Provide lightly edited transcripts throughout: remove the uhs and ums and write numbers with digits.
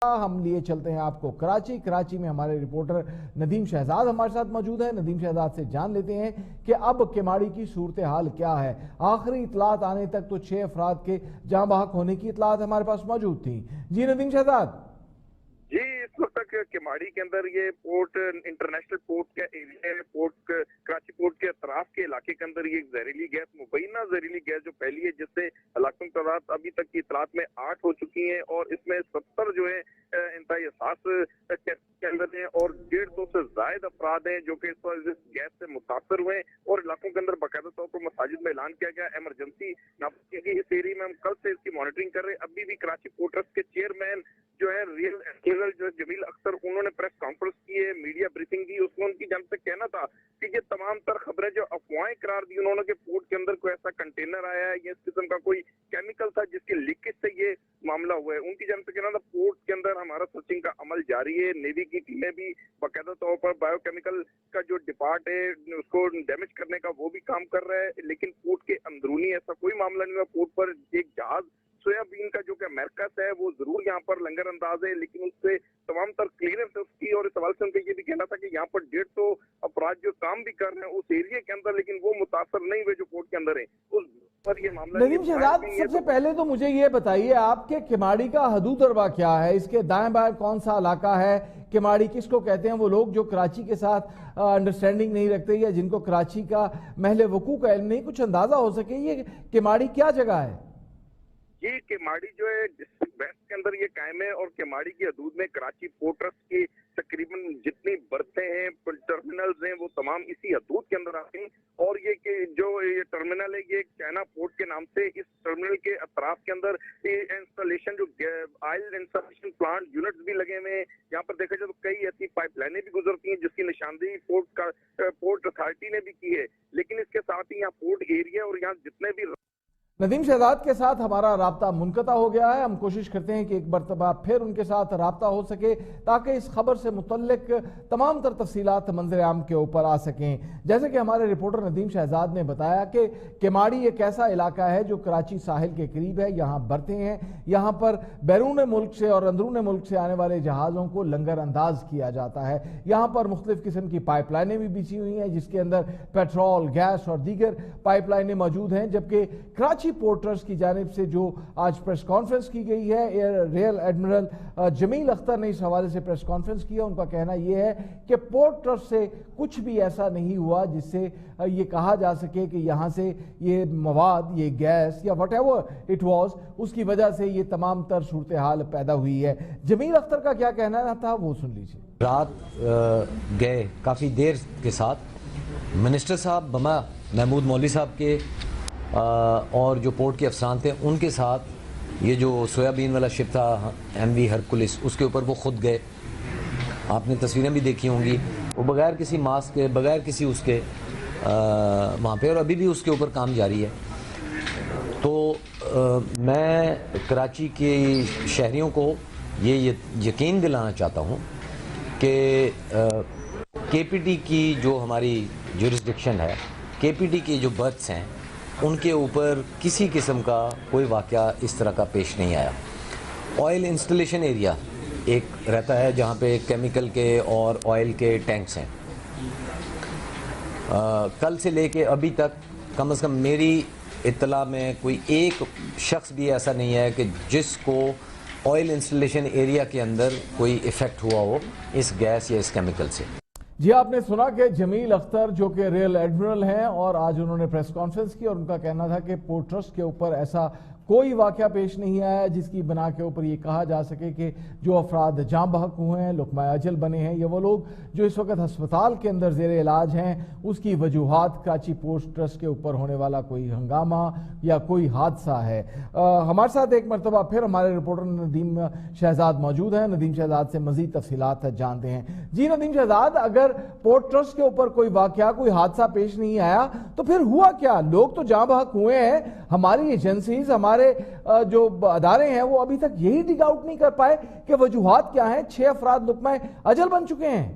हम लिए चलते हैं आपको कराची में हमारे रिपोर्टर नदीम शहजाद हमारे साथ मौजूद है। नदीम शहजाद से जान लेते हैं कि अब केमाड़ी की सूरत हाल क्या है। आखिरी इतलात आने तक तो 6 अफराद के जाँ बहक होने की इतलात हमारे पास मौजूद थी। जी नदीम शहजाद। जी, इस वक्त तक केमाड़ी के अंदर ये पोर्ट इंटरनेशनल पोर्ट का एरिया है। कराची पोर्ट के अतराफ के इलाके के अंदर ये जहरीली गैस, मुबैना जहरीली गैस जो फैली है, जिससे हलाकतों की तादाद अभी तक की इतलात में 8 हो चुकी है और इसमें 70 जो है इंतहाई हसास के अंदर है और 150 से ज्यादा अफराद हैं जो कि इस गैस से मुतासर हुए और इलाकों के अंदर बाकायदा तौर पर मसाजिद में ऐलान किया गया, इमरजेंसी नाफिज की गई। इस एरिया में हम कल से इसकी मॉनिटरिंग कर रहे हैं। अभी भी कराची पोर्ट ट्रस्ट के चेयरमैन जो है रियल एडमिरल जो जमील अख्तर, उन्होंने प्रेस कॉन्फ्रेंस की है, मीडिया ब्रीफिंग दी। उसमें उनकी जानब से कहना था कि ये तमाम तर खबरें जो अफवाहें करार दी उन्होंने कि पोर्ट के अंदर कोई ऐसा कंटेनर आया है या इस किस्म का कोई केमिकल था जिसकी लीकेज से ये मामला हुआ है। उनकी जानब से कहना था पोर्ट के अंदर हमारा सर्चिंग का अमल जारी है। नेवी की टीमें भी बाकायदा तौर पर बायोकेमिकल का जो डिपार्ट है उसको डैमेज करने का वो भी काम कर रहा है, लेकिन पोर्ट के अंदरूनी ऐसा कोई मामला नहीं हुआ। पोर्ट पर एक जहाज सोयाबीन का जो कि अमेरिकस है वो जरूर यहाँ पर लंगर अंदाज है, लेकिन उससे तमाम तर क्लियरेंस उसकी, और इस सवाल से उनका ये भी कहना था कि यहाँ पर 150 अपराध जो काम भी कर रहे हैं उस एरिया के अंदर, लेकिन वो मुतासर नहीं हुए जो पोर्ट के अंदर है। उस पर ये मामला नदीम शहजाद, सबसे पहले तो मुझे ये बताइए आपके केमाड़ी का हदूद अरबा क्या है, इसके दाएं बाएं कौन सा इलाका है, केमाड़ी किसको कहते हैं? वो लोग जो कराची के साथ अंडरस्टैंडिंग नहीं रखते या जिनको कराची का महल वकूअ का इल्म नहीं, कुछ अंदाजा हो सके ये केमाड़ी क्या जगह है? ये केमाड़ी जो है डिस्ट्रिक्ट वेस्ट के अंदर ये कायम है और केमाड़ी की हदूद में कराची पोर्ट ट्रस्ट की तकरीबन जितनी बर्तें हैं, टर्मिनल्स हैं, वो तमाम इसी हदूद के अंदर आती हैं। और ये कि जो ये टर्मिनल है ये चाइना पोर्ट के नाम से, इस टर्मिनल के अतराफ के अंदर इंस्टॉलेशन जो ऑयल इंस्टॉलेशन प्लांट यूनिट्स भी लगे हुए हैं। यहाँ पर देखा जाए तो कई ऐसी पाइपलाइनें भी गुजरती हैं जिसकी निशानदेही पोर्ट अथॉरिटी ने भी की है, लेकिन इसके साथ ही यहाँ पोर्ट एरिया और यहाँ जितने भी नदीम शहजाद के साथ हमारा राब्ता मुनक़ता हो गया है। हम कोशिश करते हैं कि एक मरतबा फिर उनके साथ राब्ता हो सके ताकि इस खबर से मुतल्लिक तमाम तर तफसीलात मंजर आम के ऊपर आ सकें। जैसे कि हमारे रिपोर्टर नदीम शहजाद ने बताया कि केमाड़ी एक ऐसा इलाका है जो कराची साहिल के करीब है। यहाँ बरतें हैं, यहाँ पर बैरून मुल्क से और अंदरून मुल्क से आने वाले जहाज़ों को लंगर अंदाज किया जाता है। यहाँ पर मुख्तलिफ किस्म की पाइपलाइनें भी बिछी हुई हैं जिसके अंदर पेट्रोल, गैस और दीगर पाइपलाइनें मौजूद हैं। जबकि कराची पोर्ट ट्रस्ट की जानिब से जो आज प्रेस कॉन्फ्रेंस की गई है, रियल एडमिरल जमील अख्तर ने इस हवाले से प्रेस कॉन्फ्रेंस किया। उनका कहना यह है कि पोर्ट ट्रस्ट से कुछ भी ऐसा नहीं हुआ जिससे ये कहा जा सके कि यहाँ से ये मवाद, ये गैस या वट एवर इट वॉज, उसकी वजह से ये तमाम तर सूरत हाल पैदा हुई है। जमील अख्तर का क्या कहना था वो सुन लीजिए। रात गए काफ़ी देर के साथ मिनिस्टर साहब बमा महमूद मौलवी साहब के और जो पोर्ट के अफसरान थे उनके साथ ये जो सोयाबीन वाला शिप था MV हरकुलिस, उसके ऊपर वो खुद गए। आपने तस्वीरें भी देखी होंगी, वो बगैर किसी मास्क के, बगैर किसी उसके वहाँ पे, और अभी भी उसके ऊपर काम जारी है। तो मैं कराची के शहरियों को ये यकीन दिलाना चाहता हूँ कि KPT की जो हमारी जुरिस्डिक्शन है, KPT की जो बर्थ्स हैं, उनके ऊपर किसी किस्म का कोई वाक़या इस तरह का पेश नहीं आया। ऑयल इंस्टॉलेशन एरिया एक रहता है जहाँ पे केमिकल के और ऑयल के टैंक्स हैं। कल से लेके अभी तक कम से कम मेरी इत्तला में कोई एक शख्स भी ऐसा नहीं है कि जिसको ऑयल इंस्टॉलेशन एरिया के अंदर कोई इफ़ेक्ट हुआ हो इस गैस या इस केमिकल से। जी, आपने सुना कि जमील अख्तर जो कि रियल एडमिरल हैं और आज उन्होंने प्रेस कॉन्फ्रेंस की और उनका कहना था कि पोर्ट ट्रस्ट के ऊपर ऐसा कोई वाक़या पेश नहीं आया जिसकी बना के ऊपर ये कहा जा सके कि जो अफराद जाँ बहक हुए हैं, लुक़मा अजल बने हैं, ये वो लोग जो इस वक्त हस्पताल के अंदर ज़ेर इलाज हैं, उसकी वजूहात कराची पोर्ट ट्रस्ट के ऊपर होने वाला कोई हंगामा या कोई हादसा है। हमारे साथ एक मरतबा फिर हमारे रिपोर्टर नदीम शहजाद मौजूद हैं। नदीम शहजाद से मज़ीद तफसीलात जानते हैं। जी नदीम शहजाद, अगर पोर्ट ट्रस्ट के ऊपर कोई वाक़या, कोई हादसा पेश नहीं आया तो फिर हुआ क्या? लोग तो जाँ बहक हुए हैं, हमारी एजेंसीज, हमारे जो अदारे हैं वो अभी तक यही डिग आउट नहीं कर पाए कि वजूहात क्या हैं। 6 अफराद लुक़मा अजल बन चुके हैं।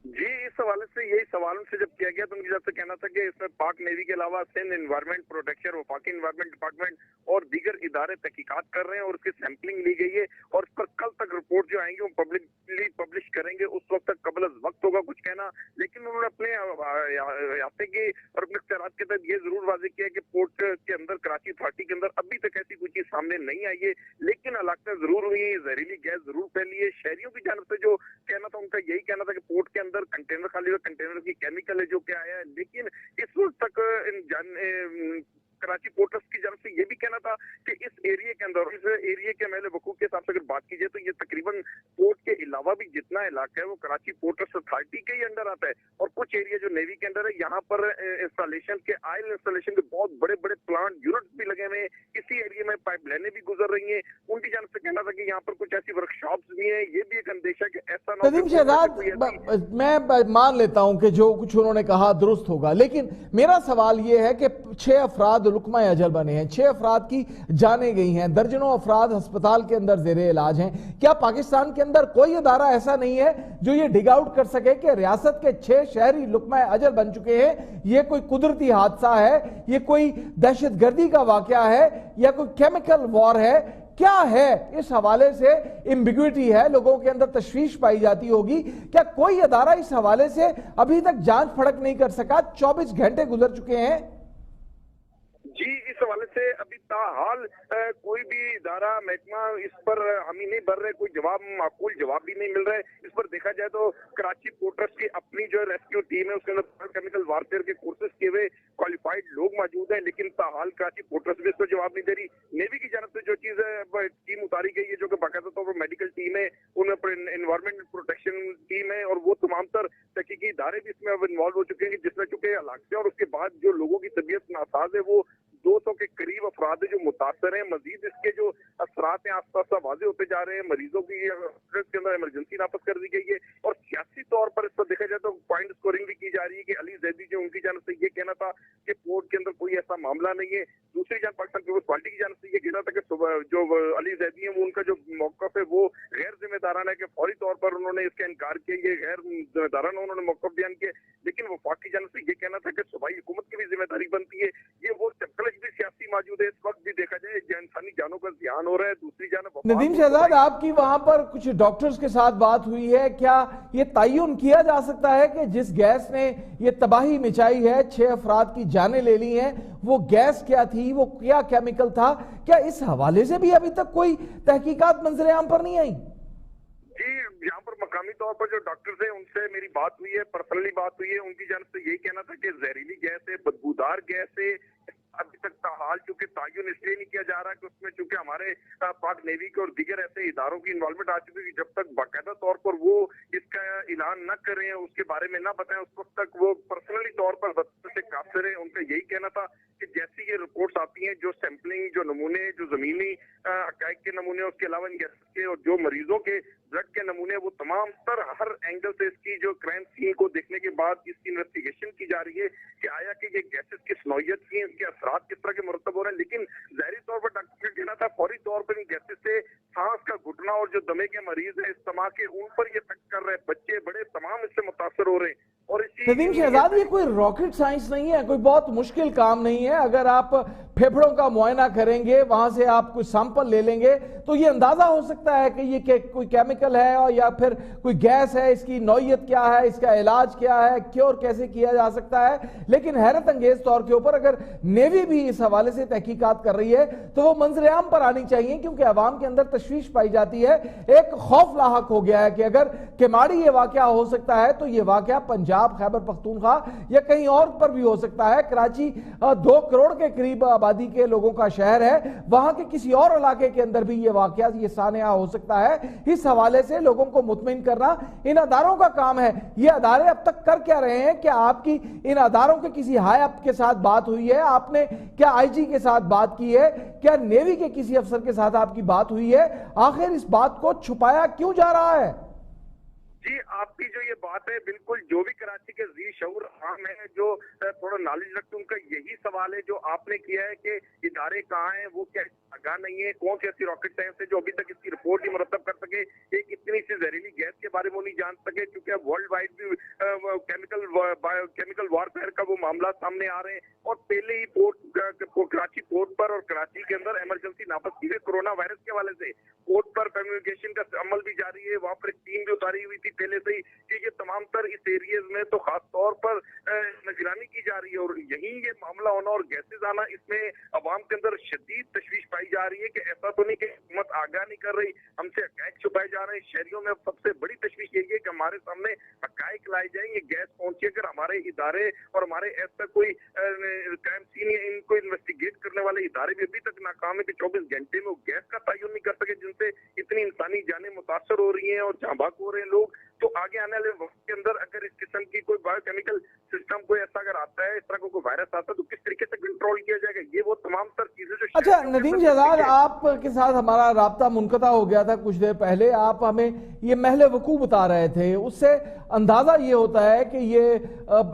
जी, इस इस हवाले से यही सवालों से जब किया गया तो उनकी तरफ से कहना था कि इसमें पाक नेवी के अलावा सिंध एनवायरमेंट प्रोटेक्शन, वफाकी एनवायरमेंट डिपार्टमेंट और दीगर इदारे तहकीकात कर रहे हैं और उसकी सैंपलिंग ली गई है और इस पर कल तक रिपोर्ट जो आएंगी वो पब्लिकली पब्लिश करेंगे। उस वक्त तक कबल वक्त होगा कुछ कहना, लेकिन उन्होंने अपने याते की और अपने इख्तियारात के तहत ये जरूर वाजे किया कि पोर्ट के अंदर, कराची अथॉरिटी के अंदर अभी तक ऐसी कोई चीज सामने नहीं आई है, लेकिन हलाकतें जरूर हुई है, जहरीली गैस जरूर फैली है। शहरियों की जानब से जो कहना था उनका यही कहना था कि पोर्ट के अंदर कंटेनर खाली हुए कंटेनर की केमिकल है जो क्या आया है, लेकिन इस वक्त तक कराची पोर्टर्स की जानब से ये भी कहना था कि इस एरिया के अंदर, इस एरिया के महल वकूफ के हिसाब से अगर बात की जाए तो ये तकरीबन पोर्ट के अलावा भी जितना इलाका है वो कराची पोर्टर्स अथॉरिटी के ही अंडर आता है और कुछ एरिया जो नेवी के अंदर है, यहाँ पर इंस्टॉलेशन के, ऑयल इंस्टॉलेशन के बहुत बड़े बड़े प्लांट यूनिट्स भी लगे हुए हैं। इसी एरिया में पाइपलाइनें भी गुजर रही हैं। उनकी जानब से कहना था कि यहाँ पर कुछ ऐसी वर्कशॉप्स भी हैं, ये भी एक अंदेशा कि ऐसा ना नदीम शहजाद, मैं मान लेता हूं कि जो कुछ उन्होंने कहा दुरुस्त होगा, लेकिन मेरा सवाल ये है कि 6 अफराद लुकमा अजल बने हैं, 6 अफराद की जानें गई हैं, दर्जनों अफराद अस्पताल के अंदर जेरे इलाज हैं। क्या पाकिस्तान के अंदर कोई अदारा ऐसा नहीं है जो ये डिग आउट कर सके कि रियासत के 6 शहरी लुकमा अजल बन चुके हैं? ये कोई कुदरती हादसा है, ये कोई दहशत गर्दी का वाकया है या कोई केमिकल वॉर है? क्या है? इस हवाले से एम्बिग्विटी है, लोगों के अंदर तशवीश पाई जाती होगी। क्या कोई अदारा इस हवाले से अभी तक जांच फड़क नहीं कर सका? 24 घंटे गुजर चुके हैं। जी, इस हवाले से अभी ताहाल कोई भी इदारा, महकमा इस पर हामी नहीं भर रहे, कोई जवाब, माकूल जवाब भी नहीं मिल रहा है। इस पर देखा जाए तो कराची पोर्टर्स की अपनी जो रेस्क्यू टीम है उसके अंदर केमिकल वारफेयर के कोर्सेज किए हुए क्वालिफाइड लोग मौजूद हैं, लेकिन ताहाल कराची पोर्टर्स भी इस पर जवाब नहीं दे रही। नेवी की जानब से जो चीज है टीम उतारी गई है, जो कि बाकायदा तौर पर मेडिकल टीम है, उनमें एनवायरमेंट प्रोटेक्शन टीम है और वो तमाम तर तहकीकी इदारे भी इसमें अब इन्वॉल्व हो चुके हैं, जिसमें चूंकि हालात और उसके बाद जो लोगों की तबीयत नासाज है वो 200 के करीब अफराद जो मुतासर हैं। मजीद इसके जो असरात हैं आस्ता आस्ता वाजे होते जा रहे हैं। मरीजों की के अंदर इमरजेंसी नाफज कर दी गई है और सियासी तौर पर इस पर देखा जाए तो पॉइंट स्कोरिंग भी की जा रही है कि अली जैदी जो उनकी जानब से ये कहना था कि पोर्ट के अंदर कोई ऐसा मामला नहीं है। दूसरी जानब पाकिस्तान पीपल्स पार्टी की जानब से ये कहना था कि जो अली जैदी है वो उनका जो मौकफ है वो गैर जिम्मेदाराना है, कि फौरी तौर पर उन्होंने इसका इनकार किया, ये गैर जिम्मेदाराना उन्होंने मौकफ बयान किया। लेकिन वफाक की जानब से ये कहना था कि सूबाई हुकूमत की भी जिम्मेदारी बनती है। ये वो चक्कलश भी सियासी मौजूद है। इस वक्त भी देखा जाए इंसानी जानों का ध्यान हो रहा है। दूसरी जानब नदीम शहजाद, आपकी वहां पर कुछ डॉक्टर्स के साथ बात हुई है, क्या ये तयन किया जा सकता है कि जिस गैस ने ये तबाही मचाई है, 6 अफराद की जानें ले ली हैं, वो गैस क्या थी, वो क्या केमिकल था? क्या इस हवाले से भी अभी तक कोई तहकीकात मंजर आम पर नहीं आई? जी, यहाँ पर मकामी तौर पर जो डॉक्टर्स हैं उनसे मेरी बात हुई है, पर्सनली बात हुई है। उनकी जानब से यही कहना था कि जहरीली गैस है, बदबूदार गैस है। अभी तक ताहाल चूंकि तयन इसलिए नहीं किया जा रहा कि उसमें चूंकि हमारे पाक नेवी के और दीगर ऐसे इदारों की इन्वॉल्वमेंट आ चुकी है, जब तक बाकायदा तौर पर वो इसका ऐलान न करें, उसके बारे में न बताएं, उस वक्त तक वो पर्सनली तौर पर से काफिर है। उनका यही कहना था कि जैसी ये रिपोर्ट्स आती हैं, जो सैंपलिंग, जो नमूने, जो जमीनी हकायक के नमूने, उसके अलावा इन गैसेस के और जो मरीजों के ब्लड के नमूने, वो तमाम तर हर एंगल से इसकी जो क्राइम सीन को देखने के बाद इसकी इन्वेस्टिगेशन की जा रही है कि आया कि ये गैसेस किस नौयत की हैं, इसके असरात किस तरह के मुरतब हो रहे हैं। लेकिन ज़ाहिरी तौर पर डॉक्टर का कहना था फौरी तौर पर इन गैसेस से सांस का घुटना और जो दमे के मरीज है इस्तेमाल के, उन पर ये इफेक्ट कर रहे हैं। बच्चे बड़े तमाम इससे मुतासर हो रहे हैं। और नदीम शहजाद, ये कोई रॉकेट साइंस नहीं है, कोई बहुत मुश्किल काम नहीं है। अगर आप फेफड़ों का मुआयना करेंगे, वहां से आप कोई सैंपल ले लेंगे तो ये अंदाजा हो सकता है कि ये कोई केमिकल है और या फिर कोई गैस है, इसकी नौयत क्या है, इसका इलाज क्या है, क्योर कैसे किया जा सकता है। लेकिन हैरत अंगेज तौर के ऊपर अगर नेवी भी इस हवाले से तहकीकात कर रही है तो वो मंजर आम पर आनी चाहिए, क्योंकि अवाम के अंदर तशवीश पाई जाती है। एक खौफ लाहक हो गया है कि अगर केमाड़ी ये वाकया हो सकता है तो ये वाकया पंजाब, खैबर पख्तूनख्वा या कहीं और पर भी हो सकता है। कराची 2 करोड़ के करीब आबादी के लोगों का शहर है, वहां के किसी और इलाके के अंदर भी ये वाकया, ये सानिया हो सकता है। इस हवाले से लोगों को मुतमिन करना इन अदारों का काम है। ये अदारे अब तक कर क्या रहे हैं? क्या आपकी इन अदारों के किसी हाई अप के साथ बात हुई है? आपने क्या आईजी के साथ बात की है? क्या नेवी के किसी अफसर के साथ आपकी बात हुई है? आखिर इस बात को छुपाया क्यों जा रहा है? जी, आपकी जो ये बात है, बिल्कुल जो भी कराची के जी शऊर आम है, जो थोड़ा नॉलेज रखते, उनका यही सवाल है जो आपने किया है कि इदारे कहाँ हैं, वो क्या आगाह नहीं है, कौन सी ऐसी रॉकेट साइंस है जो अभी तक इसकी रिपोर्ट ही मुरतब कर सके, एक इतनी सी जहरीली गैस के बारे में नहीं जान सके। क्योंकि अब वर्ल्ड वाइड भी सामने आ रहे हैं और पहले ही कराची पोर्ट पर और कराची के अंदर इमरजेंसी नाफज की गई कोरोना वायरस के हवाले से। पोर्ट पर फ्यूमिगेशन का अमल भी जारी है, वहां पर एक टीम भी उतारी हुई थी पहले से ही कि ये तमाम तर इस एरियाज में तो खास तौर पर निगरानी की जा रही है। और यही ये मामला होना और गैसेज आना, इसमें अवाम के अंदर शदीद तशवीश पाई जा रही है कि ऐसा तो नहीं कि हुकूमत आगाह नहीं कर रही, हमसे हकायक छुपाए जा रहे हैं। शहरियों में सबसे बड़ी तशवीश यही है कि हमारे सामने हकायक लाए जाए, ये गैस पहुंचे, अगर हमारे इदारे और हमारे ऐसा कोई क्राइम सीन या इनको इन्वेस्टिगेट करने वाले इदारे भी अभी तक नाकाम है कि 24 घंटे में वो गैस का तयन नहीं कर सके, जिनसे इतनी इंसानी जानें मुतासर हो रही हैं और जांबाक हो रहे हैं लोग। तो आगे आने वाले वक्त के अंदर अगर इस किस्म की कोई बायोकेमिकल सिस्टम कोई ऐसा अगर आता है, इस तरह का कोई वायरस आता है, तो किस तरीके से कंट्रोल किया जाएगा, ये वो तमाम तर चीजें जो। अच्छा नदीम शहजाद, आपके साथ हमारा राब्ता मुनक़ता हो गया था कुछ देर पहले, आप हमें ये महल वकूअ बता रहे थे, उससे अंदाजा ये होता है कि ये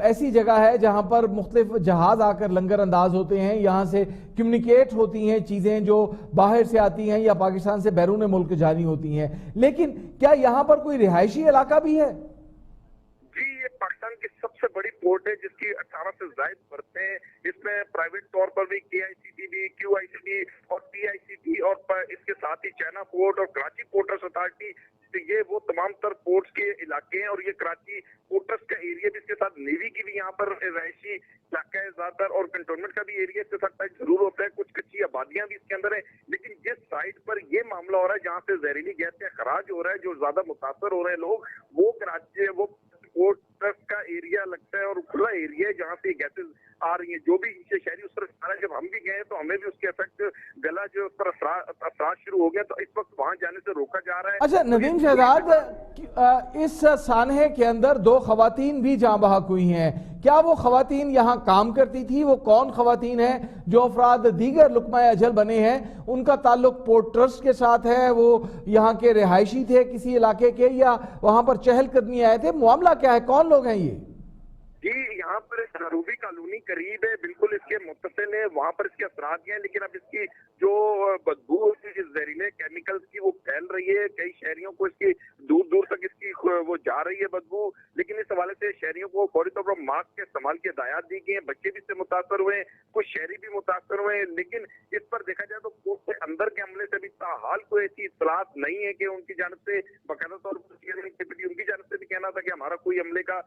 ऐसी जगह है जहां पर मुख्तलिफ जहाज आकर लंगर अंदाज होते हैं, यहाँ से कम्युनिकेट होती हैं चीजें जो बाहर से आती हैं या पाकिस्तान से बैरून मुल्क जारी होती हैं, लेकिन क्या यहाँ पर कोई रिहायशी इलाका भी है? जी, ये पाकिस्तान की सबसे बड़ी पोर्ट है जिसकी 18 से ज्यादा बरतें हैं। इसमें प्राइवेट तौर पर भी KICD, QICD और PICD और इसके साथ ही चाइना पोर्ट और कराची पोर्टर्स अथॉरिटी, ये वो तमाम तर पोर्ट्स के इलाके हैं। और ये कराची पोर्टर्स का एरिया भी, इसके साथ नेवी की भी यहाँ पर रहायशी इलाका है ज्यादातर, और कंटोनमेंट का भी एरिया इसके साथ जरूर होता है, कुछ कच्ची आबादियां भी इसके अंदर है। लेकिन जिस साइड पर ये मामला हो रहा है जहाँ से जहरीली गैस का खराज हो रहा है, जो ज्यादा मुतासर हो रहे हैं लोग, वो कराची वो पोर्ट ट्रस्ट का एरिया लगता है और खुला एरिया है जहाँ से गैसेज आ रही है। जो भी शहरी उस तरफ आ रहा है, जब हम भी गए तो हमें भी उसके इफेक्ट गला जो उस पर असरात शुरू हो गया, तो इस वक्त वहां जाने से रोका जा रहा है। अच्छा नदीम शहजाद, इस सानहे के अंदर 2 खवातीन भी जाँ बहक हुई हैं, क्या वो खवातीन यहाँ काम करती थी? वो कौन खवातीन है? जो अफराद दीगर लुकमा अजल बने हैं, उनका ताल्लुक पोर्ट ट्रस्ट के साथ है? वो यहाँ के रिहायशी थे किसी इलाके के, या वहां पर चहलकदमी आए थे? मामला क्या है, कौन लोग हैं ये? जी, यहाँ पर रूबी कॉलोनी करीब है, बिल्कुल इसके मुत्तसिल है, वहाँ पर इसके असरात हैं। लेकिन अब इसकी जो बदबू इस जहरीले केमिकल्स की वो फैल रही है, कई शहरियों को इसकी दूर दूर तक इसकी वो जा रही है बदबू। लेकिन इस हवाले से शहरियों को फौरी तौर पर मास्क के इस्तेमाल की हिदायत दी गई है। बच्चे भी इससे मुतासर हुए हैं, कुछ शहरी भी मुतासर हुए हैं। लेकिन इस पर देखा जाए तो कोर्ट के अंदर के हमले से भी ताहाल कोई ऐसी इत्तलात नहीं है कि उनकी जानब से बाकायदा तौर पर उनकी जानब से भी कहना था कि हमारा कोई हमले का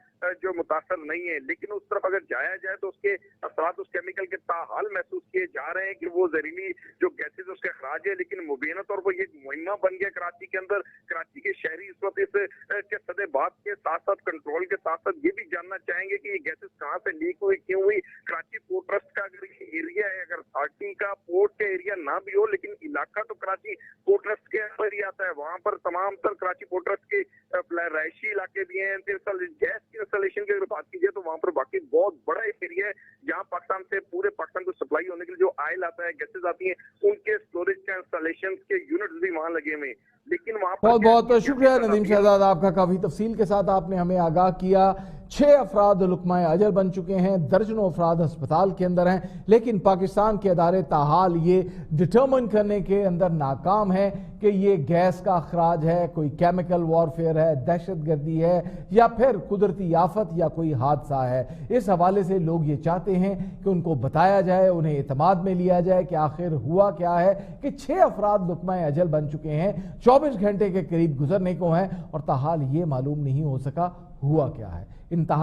जो मुतासर नहीं है। लेकिन उस तरफ अगर जाया जाए तो उसके असरात उस केमिकल के ताहाल महसूस किए जा रहे हैं कि वो जहरीली जो गैसेज उसके अखराज है। लेकिन मुबीना तौर पर ये मुहिमा बन गया कराची के अंदर। कराची के शहरी इस वक्त इसके सदे बात के साथ साथ कंट्रोल के साथ साथ ये भी जानना चाहेंगे कि ये गैसेज कहाँ से लीक हुई, क्यों हुई। कराची पोर्ट ट्रस्ट का अगर एरिया है, अगर अथॉरिटी का पोर्ट का एरिया ना भी हो, लेकिन इलाका तो कराची पोर्ट ट्रस्ट के अंदर ही आता है। वहां पर तमाम तर कराची पोर्ट ट्रस्ट के रहायशी इलाके भी हैं। गैस की इंस्टॉलेशन की अगर बात की जाए तो वहां पर बाकी बहुत बड़ा एरिया है जहाँ पाकिस्तान से पूरे पाकिस्तान को सप्लाई होने के लिए जो ऑयल आता है, गैसेज आती हैं, उनके स्टोरेज के इंस्टॉलेशन के यूनिट्स भी वहां लगे हुए हैं। लेकिन वहां पर बहुत बहुत शुक्रिया नदीम शहजाद, आपका काफी तफसील के साथ आपने हमें आगाह किया। 6 अफराद लुकमाए अजल बन चुके हैं, दर्जनों अफराद अस्पताल के अंदर हैं, लेकिन पाकिस्तान के अदारे ताहाल ये डिटर्मिन करने के अंदर नाकाम है कि ये गैस का अखराज है, कोई केमिकल वॉरफेयर है, दहशत गर्दी है, या फिर कुदरती आफत या कोई हादसा है। इस हवाले से लोग ये चाहते हैं कि उनको बताया जाए, उन्हें एतमाद में लिया जाए कि आखिर हुआ क्या है कि 6 अफराद लुकमाए अजल बन चुके हैं, 24 घंटे के करीब गुजरने को हैं और ताहाल ये मालूम नहीं हो सका हुआ क्या है। इंतहा